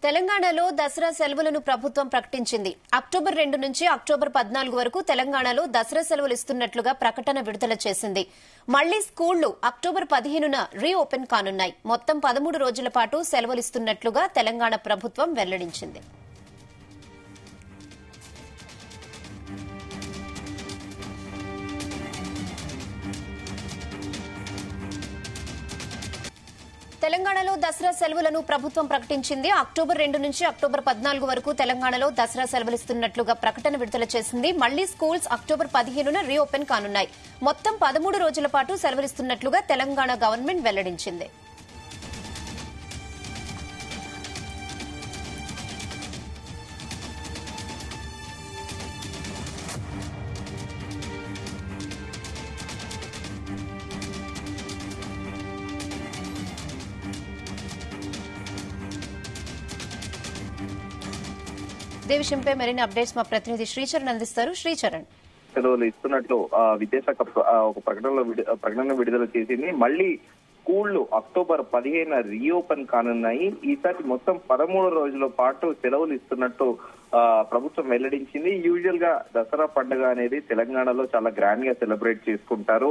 తెలంగాణలో దసరా సెలవులను ప్రభుత్వం ప్రకటించింది. అక్టోబర్ 2 నుంచి అక్టోబర్ 14 వరకు తెలంగాణలో దసరా సెలవులు ఇస్తున్నట్లుగా ప్రకటన విడుదల చేసింది. మళ్లీ స్కూళ్లు అక్టోబర్ 15న రీఓపెన్ కానున్నాయి. మొత్తం 13 రోజుల పాటు సెలవులిస్తున్నట్లుగా తెలంగాణ ప్రభుత్వం వెల్లడించింది. తెలంగాణలో దసరా సెలవులను ప్రభుత్వం ప్రకటించింది. అక్టోబర్ 2 నుంచి అక్టోబర్ 14 వరకు తెలంగాణలో దసరా సెలవులిస్తున్నట్లుగా ప్రకటన విడుదల చేసింది. మళ్లీ స్కూల్స్ అక్టోబర్ 15న రీఓపెన్ కానున్నాయి. మొత్తం 13 రోజుల పాటు సెలవులిస్తున్నట్లుగా తెలంగాణ గవర్నమెంట్ వెల్లడించింది. ఇదే విషయంపై మరిన్ని అప్డేట్స్ మా ప్రతినిధి శ్రీచరణ్ అందిస్తారు. శ్రీచరణ్, సెలవులు ఇస్తున్నట్లు విద్యాశాఖ ఒక ప్రకటన విడుదల చేసింది. మళ్లీ స్కూళ్లు అక్టోబర్ 15న రీఓపెన్ కానున్నాయి. ఈసారి మొత్తం 13 రోజుల పాటు సెలవులు ఇస్తున్నట్టు ప్రభుత్వం వెల్లడించింది. యూజువల్ గా దసరా పండుగ అనేది తెలంగాణలో చాలా గ్రాండ్ గా సెలబ్రేట్ చేసుకుంటారు.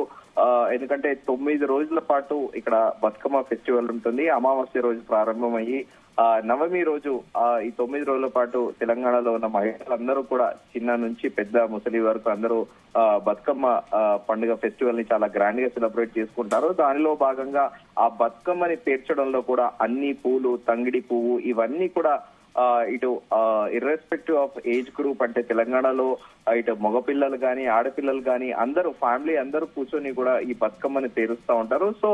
ఎందుకంటే 9 రోజుల పాటు ఇక్కడ బతుకమ్మ ఫెస్టివల్ ఉంటుంది. అమావాస్య రోజు ప్రారంభమయ్యి నవమి రోజు ఈ 9 రోజుల పాటు తెలంగాణలో ఉన్న మహిళలందరూ కూడా చిన్న నుంచి పెద్ద ముసలి వరకు అందరూ బతుకమ్మ పండుగ ఫెస్టివల్ ని చాలా గ్రాండ్ గా సెలబ్రేట్ చేసుకుంటారు. దానిలో భాగంగా ఆ బతుకమ్మని పేర్చడంలో కూడా అన్ని పూలు, తంగిడి పువ్వు ఇవన్నీ కూడా ఇటు ఇర్రెస్పెక్టివ్ ఆఫ్ ఏజ్ గ్రూప్, అంటే తెలంగాణలో ఇటు మగపిల్లలు గాని ఆడపిల్లలు గాని అందరూ ఫ్యామిలీ అందరూ కూర్చొని కూడా ఈ బతుకమ్మని పేరుస్తూ ఉంటారు. సో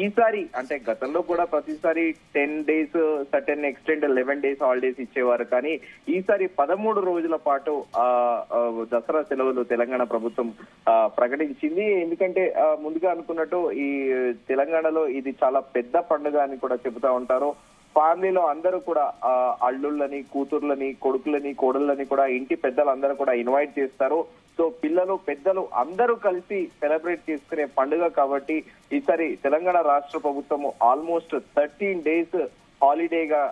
ఈసారి అంటే గతంలో కూడా ప్రతిసారి 10 days certain extend 11 days holidays ఇచ్చేవారు. కానీ ఈసారి 13 రోజుల పాటు దసరా సెలవులు తెలంగాణ ప్రభుత్వం ప్రకటించింది. ఎందుకంటే ముందుగా అనుకున్నట్టు ఈ తెలంగాణలో ఇది చాలా పెద్ద పండుగ అని కూడా చెబుతా ఉంటారు. ఫ్యామిలీలో అందరూ కూడా అల్లుళ్ళని, కూతుర్లని, కొడుకులని, కోడళ్ళని కూడా ఇంటి పెద్దలందరూ కూడా ఇన్వైట్ చేస్తారు. సో పిల్లలు, పెద్దలు అందరూ కలిసి సెలబ్రేట్ చేసుకునే పండుగ కాబట్టి ఈసారి తెలంగాణ రాష్ట్ర ప్రభుత్వం ఆల్మోస్ట్ 13 days హాలిడేగా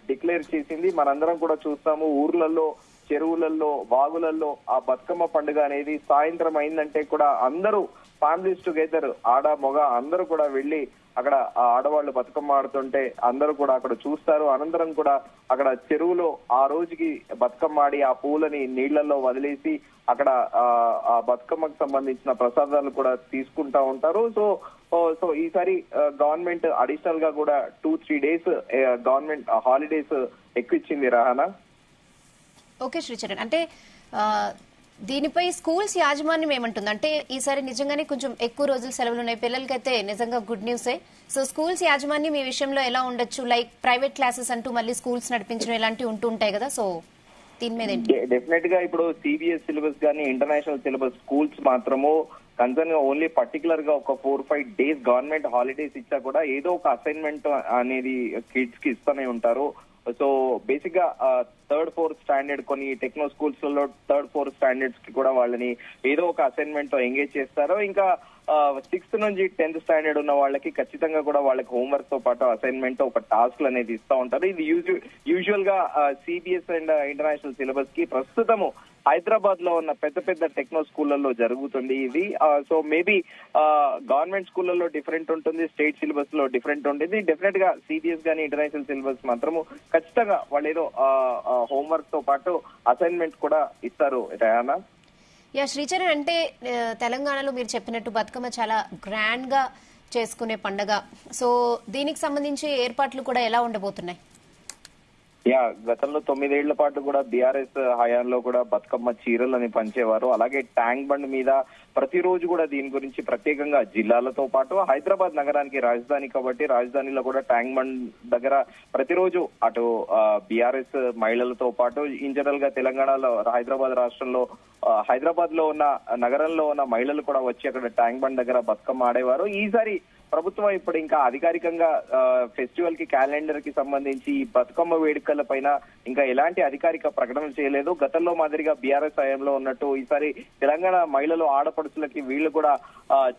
డిక్లేర్ చేసింది. మనందరం కూడా చూస్తాము ఊర్లలో, చెరువులలో, వాగులలో ఆ బతుకమ్మ పండుగ అనేది సాయంత్రం అయిందంటే కూడా అందరూ ఫ్యామిలీస్ టుగెదర్ ఆడ మగ అందరూ కూడా వెళ్లి అక్కడ ఆడవాళ్లు బతుకమ్మ ఆడుతుంటే అందరూ కూడా అక్కడ చూస్తారు. అనంతరం కూడా అక్కడ చెరువులో ఆ రోజుకి బతుకమ్మ ఆడి ఆ పూలని నీళ్లలో వదిలేసి అక్కడ ఆ బతుకమ్మకు సంబంధించిన ప్రసాదాలు కూడా తీసుకుంటా ఉంటారు. సో ఈసారి గవర్నమెంట్ అడిషనల్ గా కూడా 2-3 days గవర్నమెంట్ హాలిడేస్ ఎక్కువిచ్చింది. రహానా, ఓకే శ్రీచరణ్, అంటే దీనిపై స్కూల్స్ యాజమాన్యం ఏమంటుంది? అంటే ఈసారి నిజంగానే కొంచెం ఎక్కువ రోజులు సెలవులు ఉన్నాయి, పిల్లలకైతే నిజంగా గుడ్ న్యూసే. సో స్కూల్స్ యాజమాన్యం ఈ విషయంలో ఎలా ఉండొచ్చు? లైక్ ప్రైవేట్ క్లాసెస్ అంటూ మళ్ళీ స్కూల్స్ నడిపించడం ఇలాంటివి ఉంటూ ఉంటాయి కదా, సో దీని మీద డెఫినెట్ గా ఇప్పుడు సిబిఎస్ సిలబస్ కానీ ఇంటర్నేషనల్ సిలబస్ స్కూల్స్ మాత్రము కన్సర్న్ గా ఓన్లీ పర్టికులర్ గా ఒక 4-5 days గవర్నమెంట్ హాలిడేస్ ఇచ్చా కూడా ఏదో ఒక అసైన్మెంట్ అనేది కిడ్స్ కి ఇస్తూనే ఉంటారు. సో బేసిక్ గా 3rd, 4th స్టాండర్డ్ కొన్ని టెక్నో స్కూల్స్ లో 3rd, 4th స్టాండర్డ్స్ కి కూడా వాళ్ళని ఏదో ఒక అసైన్మెంట్ తో ఎంగేజ్ చేస్తారు. ఇంకా 6th నుంచి 10th స్టాండర్డ్ ఉన్న వాళ్ళకి ఖచ్చితంగా కూడా వాళ్ళకి హోంవర్క్ తో పాటు అసైన్మెంట్ ఒక టాస్క్ అనేది ఇస్తూ ఉంటారు. ఇది యూజువల్ గా సిబిఎస్ అండ్ ఇంటర్నేషనల్ సిలబస్ కి ప్రస్తుతము హైదరాబాద్ లో ఉన్న పెద్ద పెద్ద టెక్నో స్కూళ్లలో జరుగుతుంది ఇది. సో మేబీ గవర్నమెంట్ స్కూళ్లలో డిఫరెంట్ ఉంటుంది, స్టేట్ సిలబస్ లో డిఫరెంట్ ఉంటుంది. డెఫినెట్ గా సిబిఎస్ గానీ ఇంటర్నేషనల్ సిలబస్ మాత్రము ఖచ్చితంగా వాళ్ళు ఏదో హోంవర్క్ తో పాటు అసైన్మెంట్ కూడా ఇస్తారు. రయానా, యా శ్రీచరణ్, అంటే తెలంగాణలో మీరు చెప్పినట్టు బతుకమ్మ చాలా గ్రాండ్ గా చేసుకునే పండుగ. సో దీనికి సంబంధించి ఏర్పాట్లు కూడా ఎలా ఉండబోతున్నాయి? గతంలో 9 ఏళ్ల పాటు కూడా బీఆర్ఎస్ హయాంలో కూడా బతుకమ్మ చీరలని పంచేవారు. అలాగే ట్యాంక్ బండ్ మీద ప్రతిరోజు కూడా దీని గురించి ప్రత్యేకంగా జిల్లాలతో పాటు హైదరాబాద్ నగరానికి రాజధాని కాబట్టి రాజధానిలో కూడా ట్యాంక్ బండ్ దగ్గర ప్రతిరోజు అటు బీఆర్ఎస్ మహిళలతో పాటు ఇన్ జనరల్ గా తెలంగాణలో హైదరాబాద్ రాష్ట్రంలో హైదరాబాద్ లో ఉన్న నగరంలో ఉన్న మహిళలు కూడా వచ్చి అక్కడ ట్యాంక్ బండ్ దగ్గర బతుకమ్మ ఆడేవారు. ఈసారి ప్రభుత్వం ఇప్పుడు ఇంకా అధికారికంగా ఫెస్టివల్ కి క్యాలెండర్ కి సంబంధించి ఈ బతుకమ్మ వేడుకల పైన ఇంకా ఎలాంటి అధికారిక ప్రకటన చేయలేదు. గతంలో మాదిరిగా బీఆర్ఎస్ హయాంలో ఉన్నట్టు ఈసారి తెలంగాణ మహిళలు ఆడపడుచులకి వీళ్ళు కూడా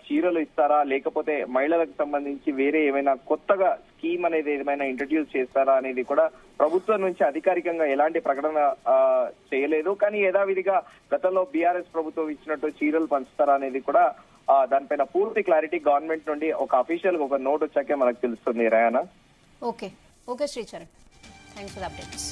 చీరలు ఇస్తారా, లేకపోతే మహిళలకు సంబంధించి వేరే ఏమైనా కొత్తగా స్కీమ్ అనేది ఏమైనా ఇంట్రడ్యూస్ చేస్తారా అనేది కూడా ప్రభుత్వం నుంచి అధికారికంగా ఎలాంటి ప్రకటన చేయలేదు. కానీ యథావిధిగా గతంలో బీఆర్ఎస్ ప్రభుత్వం ఇచ్చినట్టు చీరలు పంచుతారా అనేది కూడా దానిపైన పూర్తి క్లారిటీ గవర్నమెంట్ నుండి ఒక అఫీషియల్ ఒక నోట్ వచ్చాకే మనకు తెలుస్తుంది. Rayana. Okay Sricharan, thanks for the updates.